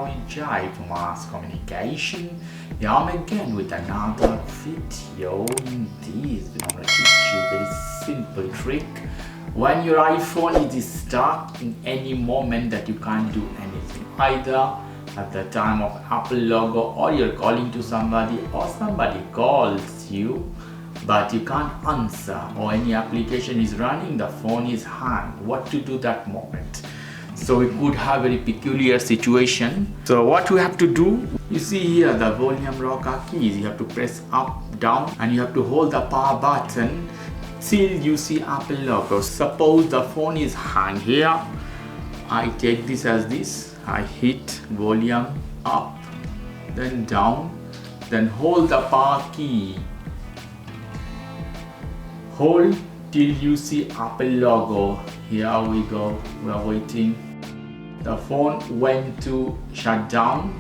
how we enjoy for mass communication. Here I'm again with another video. In this, I'm going to teach you a very simple trick. When your iPhone is stuck in any moment that you can't do anything, either at the time of Apple logo, or you're calling to somebody, or somebody calls you but you can't answer, or any application is running, the phone is hanged. What to do that moment? So we could have a very peculiar situation. So what we have to do, you see here the volume rocker keys, you have to press up, down, and you have to hold the power button till you see Apple logo. Suppose the phone is hanged here, I take this as this, I hit volume up, then down, then hold the power key. Hold till you see Apple logo. Here we go, we are waiting. The phone went to shut down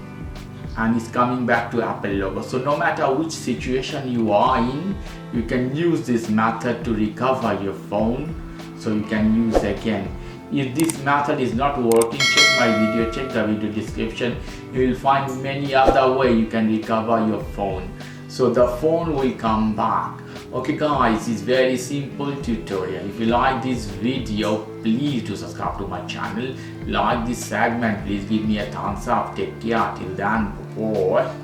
and is coming back to Apple logo. So no matter which situation you are in, you can use this method to recover your phone, so you can use again. If this method is not working, check my video, check the video description. You will find many other ways you can recover your phone, so the phone will come back. Okay guys, it's very simple tutorial. If you like this video, please do subscribe to my channel. Like this segment, please give me a thumbs up. Take care till then, bye.